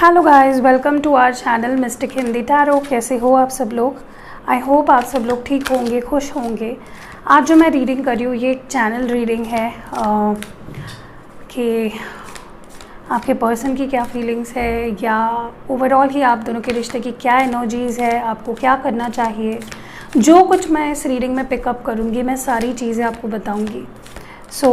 Hello guys, welcome to our channel mystic Hindi tarot. कैसे हो आप सब लोग? आई होप आप सब लोग ठीक होंगे, खुश होंगे। आज जो मैं रीडिंग कर रही हूँ ये एक चैनल रीडिंग है कि आपके पर्सन की क्या फीलिंग्स है या ओवरऑल ही आप दोनों के रिश्ते की क्या एनर्जीज़ है, आपको क्या करना चाहिए। जो कुछ मैं इस रीडिंग में पिकअप करूँगी मैं सारी चीज़ें आपको बताऊँगी। सो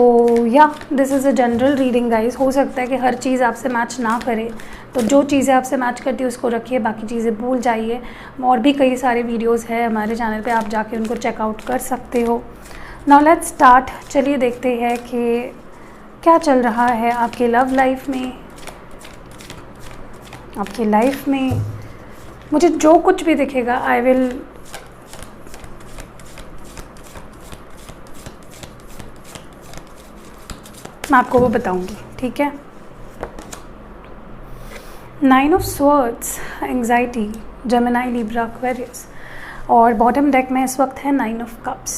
या this is a general reading guys. हो सकता है कि हर चीज़ आपसे मैच ना करे, तो जो चीज़ें आपसे मैच करती है उसको रखिए, बाकी चीज़ें भूल जाइए। और भी कई सारे वीडियोस हैं हमारे चैनल पे, आप जाके उनको चेकआउट कर सकते हो। Now let's start. चलिए देखते हैं कि क्या चल रहा है आपके लव लाइफ में। आपकी लाइफ में मुझे जो कुछ भी दिखेगा मैं आपको वो बताऊंगी, ठीक है। 9 of swords, anxiety, Gemini, Libra, Aquarius. और बॉटम डेक में इस वक्त है 9 of cups,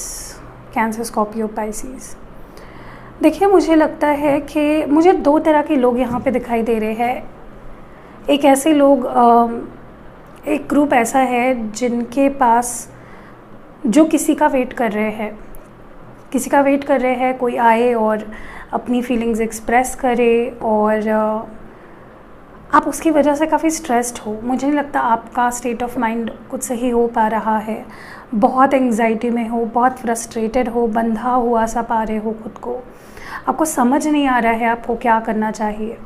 cancer, Scorpio, Pisces. देखिए मुझे लगता है कि मुझे दो तरह के लोग यहाँ पे दिखाई दे रहे हैं। एक ऐसे लोग, एक ग्रुप ऐसा है जिनके पास जो किसी का वेट कर रहे हैं, कोई आए और अपनी फीलिंग्स एक्सप्रेस करे, और आप उसकी वजह से काफ़ी स्ट्रेस्ड हो। मुझे नहीं लगता आपका स्टेट ऑफ माइंड कुछ सही हो पा रहा है। बहुत एंग्जाइटी में हो, बहुत फ्रस्ट्रेटेड हो, बंधा हुआ सा पा रहे हो खुद को। आपको समझ नहीं आ रहा है आपको क्या करना चाहिए।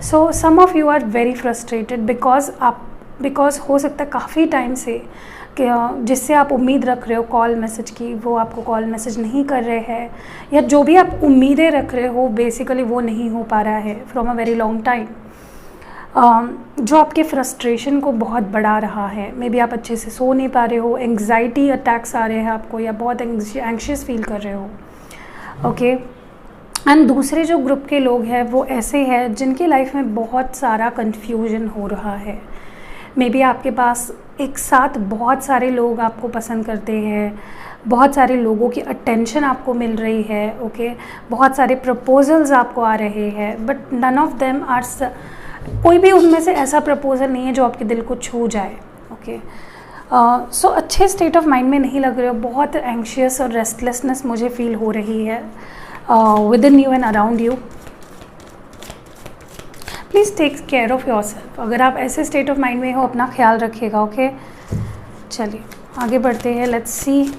So some of you are very frustrated because हो सकता है काफ़ी टाइम से कि जिससे आप उम्मीद रख रहे हो कॉल मैसेज की, वो आपको कॉल मैसेज नहीं कर रहे हैं, या जो भी आप उम्मीदें रख रहे हो बेसिकली वो नहीं हो पा रहा है from a very long time. जो आपके फ्रस्ट्रेशन को बहुत बढ़ा रहा है। मे बी आप अच्छे से सो नहीं पा रहे हो, एंग्जाइटी अटैक्स आ रहे हैं आपको, या बहुत एंग्शियस फील कर रहे हो। ओके। एंड दूसरे जो ग्रुप के लोग हैं वो ऐसे हैं जिनकी लाइफ में बहुत सारा कन्फ्यूजन हो रहा है। मे बी आपके पास एक साथ बहुत सारे लोग आपको पसंद करते हैं, बहुत सारे लोगों की अटेंशन आपको मिल रही है। ओके। बहुत सारे प्रपोजल्स आपको आ रहे हैं, but none of them are, कोई भी उनमें से ऐसा प्रपोजल नहीं है जो आपके दिल को छू जाए। ओके। सो अच्छे स्टेट ऑफ माइंड में नहीं लग रहे हो, बहुत एंग्शियस और रेस्टलेसनेस मुझे फील हो रही है within you and around you. Please take care of yourself. अगर आप ऐसे स्टेट ऑफ माइंड में हो अपना ख्याल रखिएगा। ओके। चलिए आगे बढ़ते हैं। Let's see.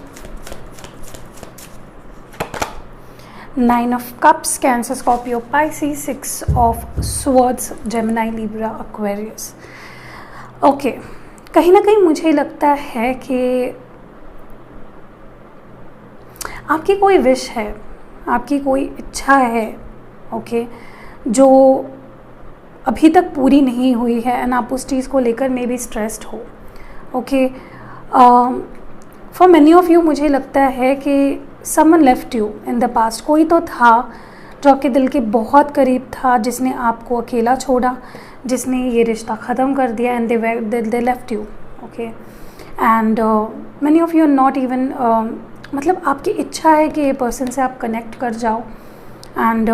9 of cups, cancer, Scorpio, Pisces, 6 of swords, Gemini, Libra, Aquarius. Okay. कहीं ना कहीं मुझे लगता है कि आपकी कोई विश है, आपकी कोई इच्छा है, ओके, जो अभी तक पूरी नहीं हुई है, एंड आप उस चीज़ को लेकर मे बी स्ट्रेस्ड हो। Okay. For many of you मुझे लगता है कि someone left you in the past. कोई तो था जो आपके दिल के बहुत करीब था, जिसने आपको अकेला छोड़ा, जिसने ये रिश्ता ख़त्म कर दिया, and they left you. Okay. And many of you are not even, मतलब आपकी इच्छा है कि ये पर्सन से आप कनेक्ट कर जाओ, एंड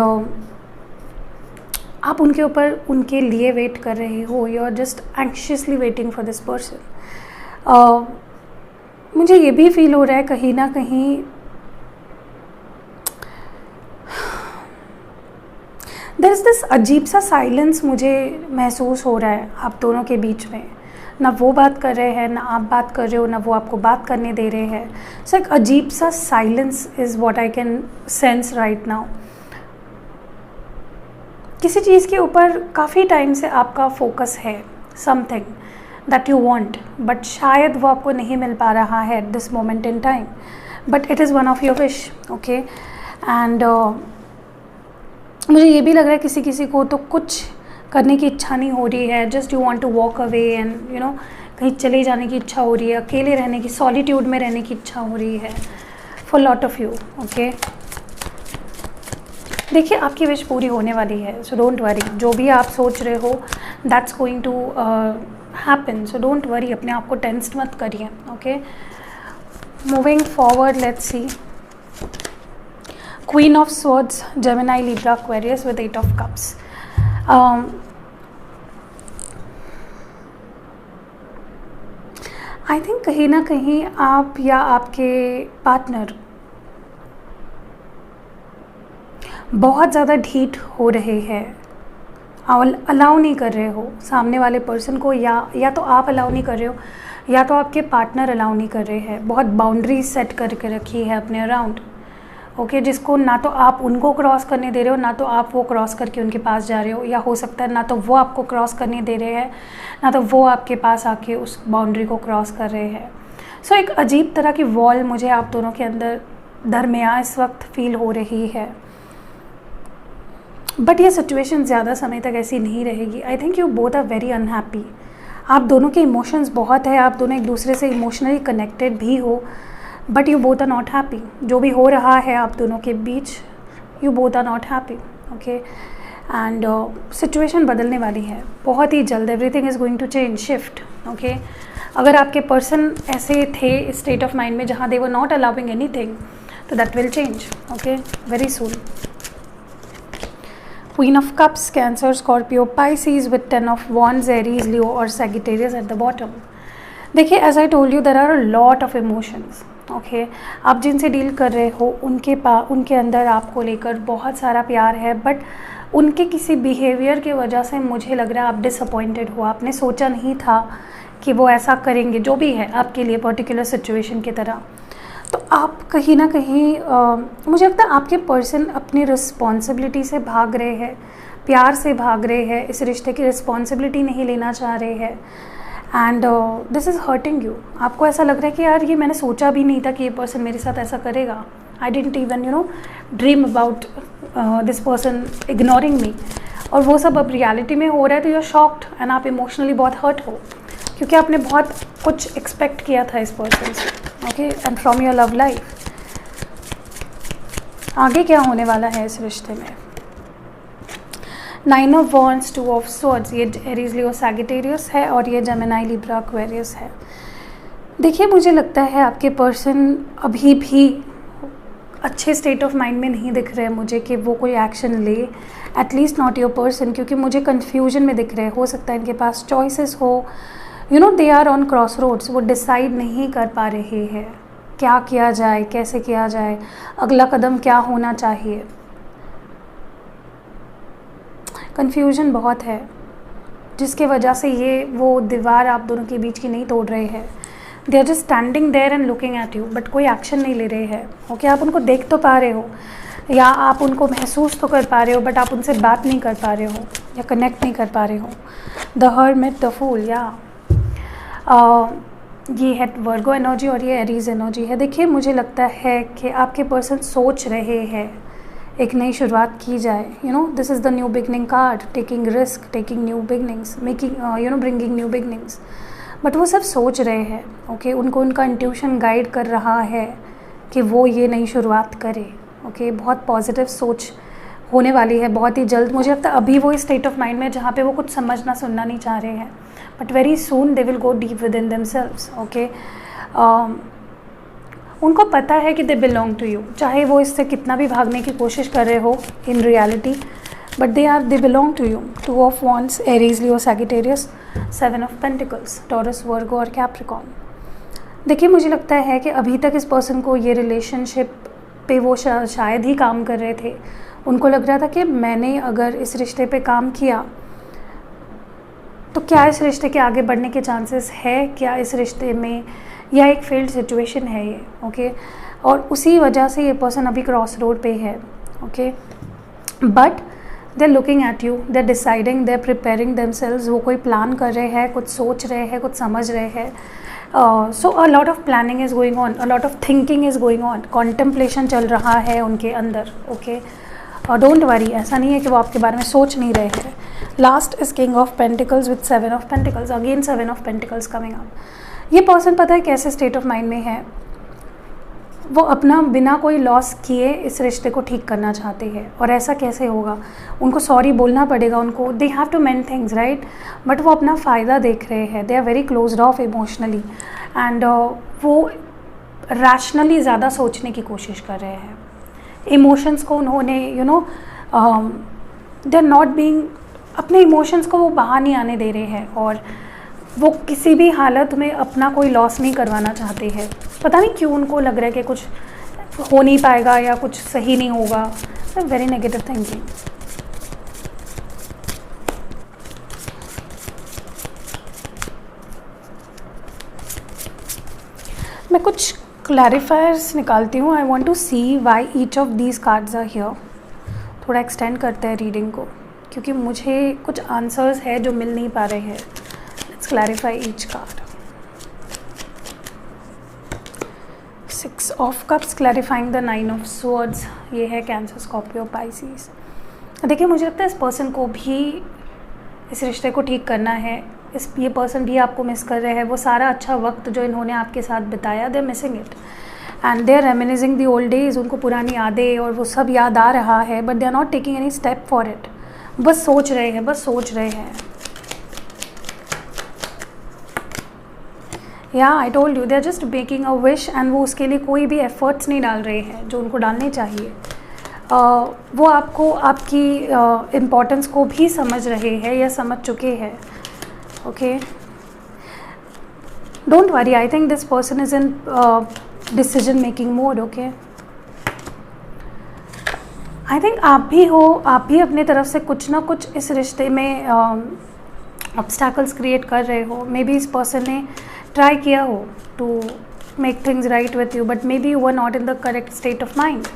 आप उनके लिए वेट कर रहे हो। You are just anxiously waiting for this person. मुझे ये भी फील हो रहा है कहीं ना कहीं देयर इज़ दिस अजीब सा साइलेंस मुझे महसूस हो रहा है आप दोनों के बीच में। ना वो बात कर रहे हैं, ना आप बात कर रहे हो, ना वो आपको बात करने दे रहे हैं। सो एक अजीब सा silence is what I can sense right now. किसी चीज़ के ऊपर काफ़ी टाइम से आपका फोकस है, something that you want, but शायद वो आपको नहीं मिल पा रहा है at this moment in time, but it is one of your wish. Okay. And मुझे ये भी लग रहा है किसी को तो कुछ करने की इच्छा नहीं हो रही है, just you want to walk away, and you know कहीं चले जाने की इच्छा हो रही है, अकेले रहने की, सॉलिट्यूड में रहने की इच्छा हो रही है for lot of you. Okay. देखिए आपकी विश पूरी होने वाली है, सो डोंट वरी। जो भी आप सोच रहे हो that's going to happen, so don't worry, अपने आप को टेंस्ड मत करिए। Okay. Moving forward, let's see. Queen of Swords, Gemini, Libra, Aquarius with 8 of Cups. I think कहीं ना कहीं आप या आपके पार्टनर बहुत ज़्यादा ढीठ हो रहे हैं, अलाउ नहीं कर रहे हो सामने वाले पर्सन को, या तो आप अलाउ नहीं कर रहे हो या तो आपके पार्टनर अलाउ नहीं कर रहे हैं। बहुत बाउंड्रीज सेट करके रखी है अपने अराउंड, ओके, जिसको ना तो आप उनको क्रॉस करने दे रहे हो, ना तो आप वो क्रॉस करके उनके पास जा रहे हो, या हो सकता है ना तो वो आपको क्रॉस करने दे रहे हैं, ना तो वो आपके पास आके उस बाउंड्री को क्रॉस कर रहे हैं। सो एक अजीब तरह की वॉल मुझे आप दोनों के अंदर दरमियान इस वक्त फील हो रही है। बट ये सिचुएशन ज़्यादा समय तक ऐसी नहीं रहेगी। I think you both are very unhappy. आप दोनों के इमोशंस बहुत है, आप दोनों एक दूसरे से इमोशनली कनेक्टेड भी हो, but you both are not happy. जो भी हो रहा है आप दोनों के बीच, you both are not happy, okay. And situation बदलने वाली है बहुत ही जल्द। Everything is going to change, shift, okay. अगर आपके पर्सन ऐसे थे स्टेट ऑफ माइंड में जहाँ दे वर नॉट अलाउिंग एनीथिंग, तो that will change, okay, very soon. Queen of Cups, Cancer, Scorpio, Pisces with 10 of Wands, Aries, Leo और Sagittarius at the bottom. देखिए, as I told you, there are a lot of emotions, okay? आप जिनसे deal कर रहे हो उनके अंदर आपको लेकर बहुत सारा प्यार है, बट उनके किसी बिहेवियर की वजह से मुझे लग रहा है आप डिसअपॉइंटेड हो। आपने सोचा नहीं था कि वो ऐसा करेंगे, जो भी है आपके लिए पर्टिकुलर सिचुएशन की तरह। तो आप कहीं ना कहीं मुझे लगता है आपके पर्सन अपनी रिस्पॉन्सिबिलिटी से भाग रहे हैं, प्यार से भाग रहे हैं, इस रिश्ते की रिस्पॉन्सिबिलिटी नहीं लेना चाह रहे हैं। And this is hurting you. आपको ऐसा लग रहा है कि यार ये मैंने सोचा भी नहीं था कि ये पर्सन मेरे साथ ऐसा करेगा। I didn't even dream about this person ignoring मी। और वो सब अब रियलिटी में हो रहा है, तो यू आर शॉक्ड एंड आप इमोशनली बहुत हर्ट हो, क्योंकि आपने बहुत कुछ एक्सपेक्ट किया था इस पर्सन से, okay, and from your love life. आगे क्या होने वाला है इस रिश्ते में? 9 ऑफ वॉन्ड्स, 2 ऑफ स्वॉर्ड्स, ये एरीज, लियो, सैजिटेरियस है और ये जेमिनी, लिब्रा, एक्वेरियस है। देखिए, मुझे लगता है आपके पर्सन अभी भी अच्छे स्टेट ऑफ माइंड में नहीं दिख रहे हैं मुझे कि वो कोई एक्शन ले, एटलीस्ट नॉट योर पर्सन, क्योंकि मुझे कन्फ्यूजन में दिख रहे हैं। हो सकता है इनके पास चॉइसेस हो, they are on crossroads. वो डिसाइड नहीं कर पा रहे हैं क्या किया जाए, कैसे किया जाए, अगला कदम क्या होना चाहिए। कन्फ्यूजन बहुत है, जिसके वजह से ये वो दीवार आप दोनों के बीच की नहीं तोड़ रहे हैं। They are just standing there and looking at you, but कोई एक्शन नहीं ले रहे हैं, ओके। आप उनको देख तो पा रहे हो या आप उनको महसूस तो कर पा रहे हो, बट आप उनसे बात नहीं कर पा रहे हो या कनेक्ट नहीं कर पा रहे हो। द हर्मिट, द फूल, या ये है वर्गो एनर्जी और ये एरीज एनर्जी है। देखिए, मुझे लगता है कि आपके पर्सन सोच रहे हैं एक नई शुरुआत की जाए। This is the new beginning card, taking risk, taking new beginnings, making bringing new beginnings. But वो सब सोच रहे हैं, ओके। उनको उनका इंट्यूशन गाइड कर रहा है कि वो ये नई शुरुआत करे, ओके। बहुत पॉजिटिव सोच होने वाली है बहुत ही जल्द। मुझे लगता है अभी वो इस स्टेट ऑफ माइंड में जहाँ पे वो कुछ समझना सुनना नहीं चाह रहे हैं, but very soon they will go deep with in themselves, okay. उनको पता है कि दे बिलोंग टू यू, चाहे वो इससे कितना भी भागने की कोशिश कर रहे हो in reality, but they belong to you. 2 of wands, Aries, Leo, Sagittarius, 7 of pentacles, Taurus, Virgo और कैप्रिकॉर्न। देखिए, मुझे लगता है कि अभी तक इस पर्सन को ये रिलेशनशिप पे वो शायद ही काम कर रहे थे। उनको लग रहा था कि मैंने अगर इस रिश्ते पे काम किया तो क्या इस रिश्ते के आगे बढ़ने के चांसेस है, क्या इस रिश्ते में, या एक फेल्ड सिचुएशन है ये, ओके। और उसी वजह से ये पर्सन अभी क्रॉस रोड पे है, okay. But they are looking at you, they are deciding, they are preparing themselves. वो कोई प्लान कर रहे हैं, कुछ सोच रहे हैं, कुछ समझ रहे हैं। So a lot of planning is going on, a lot of thinking is going on, contemplation चल रहा है उनके अंदर, ओके। और डोंट वरी, ऐसा नहीं है कि वो आपके बारे में सोच नहीं रहे हैं। Last is king of pentacles with 7 of pentacles, again 7 of pentacles coming up. ये पर्सन पता है कैसे स्टेट ऑफ माइंड में है? वो अपना बिना कोई लॉस किए इस रिश्ते को ठीक करना चाहते हैं। और ऐसा कैसे होगा? उनको सॉरी बोलना पड़ेगा, उनको they have to mend things, right. But वो अपना फ़ायदा देख रहे हैं, they are very closed off emotionally, and वो रैशनली ज़्यादा सोचने की कोशिश कर रहे हैं। इमोशंस को उन्होंने दे आर नॉट बीइंग, अपने इमोशंस को वो बाहर नहीं आने दे रहे हैं, और वो किसी भी हालत में अपना कोई लॉस नहीं करवाना चाहते हैं। पता नहीं क्यों उनको लग रहा है कि कुछ हो नहीं पाएगा या कुछ सही नहीं होगा। Very negative thinking. मैं कुछ क्लैरिफायर्स निकालती हूँ। I want to see why each of these cards are here. थोड़ा एक्सटेंड करते हैं रीडिंग को, क्योंकि मुझे कुछ आंसर्स है जो मिल नहीं पा रहे हैं। Let's clarify each card. 6 of cups clarifying the 9 of swords. ये है कैंसर, स्कॉर्पियो, पाइसेस। देखिए, मुझे लगता है इस पर्सन को भी इस रिश्ते को ठीक करना है। ये पर्सन भी आपको मिस कर रहे हैं। वो सारा अच्छा वक्त जो इन्होंने आपके साथ बिताया, they are missing it and they are reminiscing the old days. उनको पुरानी यादें और वो सब याद आ रहा है, but they are not taking any step for it. बस सोच रहे हैं, बस सोच रहे हैं। या I told you, they are just making a wish and वो उसके लिए कोई भी एफर्ट्स नहीं डाल रहे हैं जो उनको डालने चाहिए। वो आपको, आपकी इम्पोर्टेंस को भी समझ रहे हैं या समझ चुके हैं। Okay, don't worry, I think this person is in decision making mode. Okay, I think आप भी हो, आप भी अपने तरफ से कुछ ना कुछ इस रिश्ते में ऑब्स्टैकल्स क्रिएट कर रहे हो। मे बी इस पर्सन ने ट्राई किया हो to make things right with you, but maybe you are not in the correct state of mind.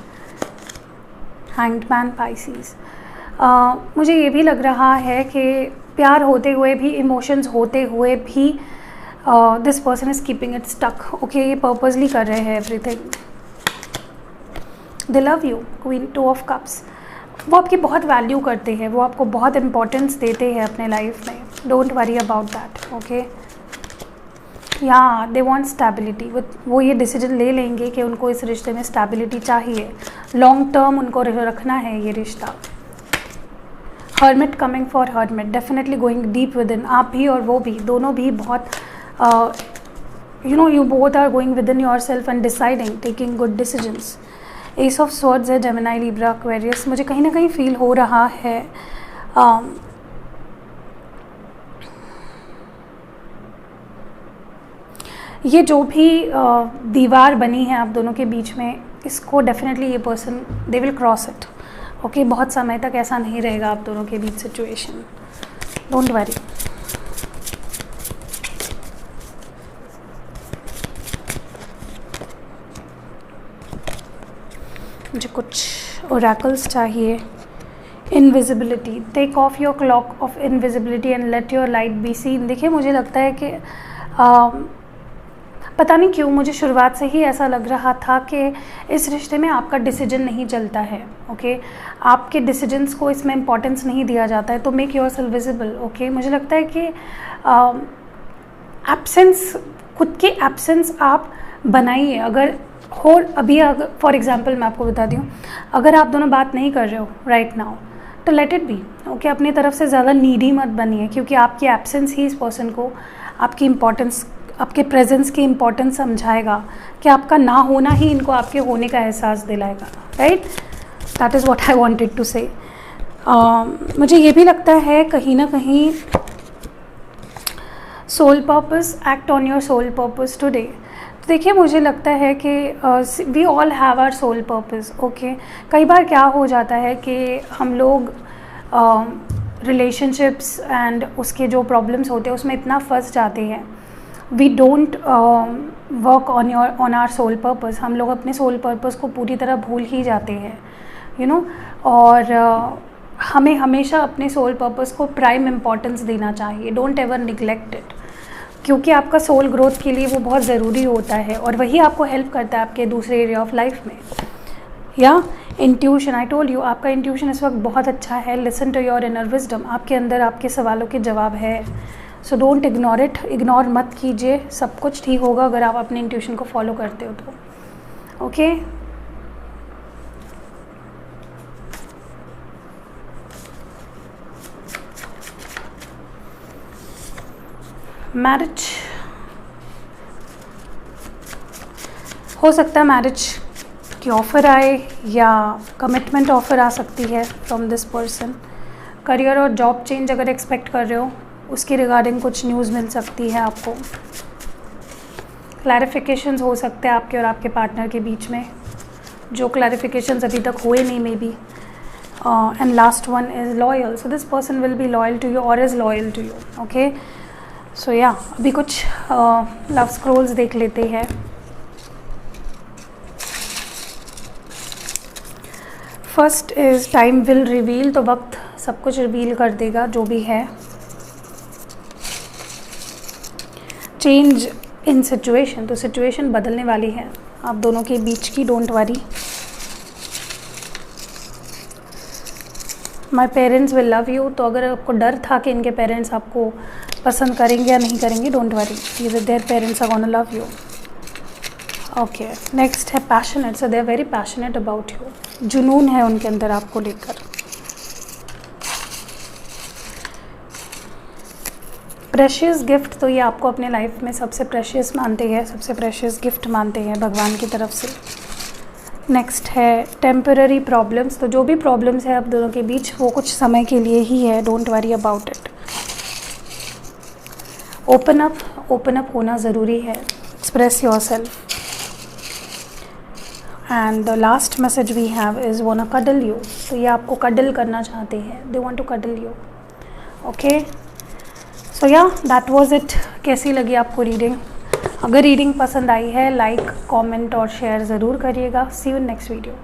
Hanged man, Pisces. मुझे ये भी लग रहा है कि प्यार होते हुए भी, इमोशंस होते हुए भी this person is keeping it stuck. Okay, ये पर्पसली कर रहे हैं everything. They love you, queen, 2 of cups. वो आपकी बहुत वैल्यू करते हैं, वो आपको बहुत इंपॉर्टेंस देते हैं अपने लाइफ में। Don't worry about that. Okay, या दे वांट स्टेबिलिटी। वो ये डिसीजन ले लेंगे कि उनको इस रिश्ते में स्टेबिलिटी चाहिए, लॉन्ग टर्म उनको रखना है ये रिश्ता। Hermit, coming for hermit, definitely going deep with in. आप भी और वो भी, दोनों भी बहुत you both are going within yourself and deciding, taking good decisions. S of swords है, जेमिनी, लिब्रा, एक्वेरियस। मुझे कहीं ना कहीं फील हो रहा है ये जो भी दीवार बनी है आप दोनों के बीच में, इसको डेफिनेटली ये person, they will cross it. Okay, बहुत समय तक ऐसा नहीं रहेगा आप दोनों के बीच सिचुएशन। Don't worry. मुझे कुछ ओरेकल्स चाहिए। Invisibility, take off your cloak of invisibility and let your light be seen. देखिए, मुझे लगता है कि पता नहीं क्यों मुझे शुरुआत से ही ऐसा लग रहा था कि इस रिश्ते में आपका डिसीजन नहीं चलता है। ओके, आपके डिसीजंस को इसमें इम्पोर्टेंस नहीं दिया जाता है, तो मेक योरसेल्फ विजिबल। ओके, मुझे लगता है कि एब्सेंस, खुद की एब्सेंस आप बनाइए। अगर हो, अभी अगर फॉर एग्जांपल मैं आपको बता दूँ, अगर आप दोनों बात नहीं कर रहे हो राइट नाउ, तो लेट इट बी। ओके, अपनी तरफ से ज़्यादा नीडी मत बनिए, क्योंकि आपकी एब्सेंस ही इस पर्सन को आपकी इम्पोर्टेंस, आपके प्रेजेंस की इम्पोर्टेंस समझाएगा, कि आपका ना होना ही इनको आपके होने का एहसास दिलाएगा। Right, that is what I wanted to say. मुझे ये भी लगता है कहीं ना कहीं soul purpose, act on your soul purpose today. तो देखिए, मुझे लगता है कि we all have our soul purpose. Okay, कई बार क्या हो जाता है कि हम लोग रिलेशनशिप्स एंड उसके जो प्रॉब्लम्स होते हैं उसमें इतना फंस जाते हैं, we don't work on our soul purpose. हम लोग अपने सोल पर्पस को पूरी तरह भूल ही जाते हैं, यू नो। और हमें हमेशा अपने सोल पर्पस को प्राइम इम्पॉर्टेंस देना चाहिए। डोंट एवर निगलेक्ट इट, क्योंकि आपका सोल ग्रोथ के लिए वो बहुत ज़रूरी होता है, और वही आपको हेल्प करता है आपके दूसरे एरिया ऑफ लाइफ में। या इंट्यूशन, आई टोल्ड यू, आपका इंट्यूशन इस वक्त बहुत अच्छा है। Listen to your inner wisdom, आपके अंदर आपके सवालों के जवाब है। So don't ignore it, ignore मत कीजिए। सब कुछ ठीक होगा अगर आप अपने इंट्यूशन को फॉलो करते हो तो। ओके, मैरिज हो सकता है, मैरिज की ऑफ़र आए या कमिटमेंट ऑफ़र आ सकती है फ्रॉम दिस पर्सन। करियर और जॉब चेंज अगर एक्सपेक्ट कर रहे हो, उसके रिगार्डिंग कुछ न्यूज़ मिल सकती है आपको। क्लैरिफिकेशंस हो सकते हैं आपके और आपके पार्टनर के बीच में, जो क्लैरिफिकेशंस अभी तक हुए नहीं maybe. And last one is loyal, so this person will be loyal to you और is loyal to you. Okay, so या अभी कुछ लव स्क्रोल्स देख लेते हैं। First is time will reveal, तो वक्त सब कुछ रिवील कर देगा जो भी है। चेंज इन सिचुएशन, तो सिचुएशन बदलने वाली है आप दोनों के बीच की, don't worry. My parents will love you, तो अगर आपको डर था कि इनके पेरेंट्स आपको पसंद करेंगे या नहीं करेंगे, don't worry, their parents are gonna love you. Okay, next है passionate, so they are very passionate about you, जुनून है उनके अंदर आपको लेकर। प्रेशियस गिफ्ट, तो ये आपको अपने लाइफ में सबसे प्रेशियस मानते हैं, सबसे प्रेशियस गिफ्ट मानते हैं भगवान की तरफ से। नेक्स्ट है टेम्पररी प्रॉब्लम्स, तो जो भी प्रॉब्लम्स है आप दोनों के बीच वो कुछ समय के लिए ही है, don't worry about it. Open up होना ज़रूरी है, express yourself. And the last message we have is want to cuddle you, तो ये आपको कडल करना चाहते हैं, they want to cuddle you. Okay, so या दैट वाज इट। कैसी लगी आपको रीडिंग? अगर रीडिंग पसंद आई है, लाइक, कमेंट और शेयर ज़रूर करिएगा। सी यू इन नेक्स्ट वीडियो।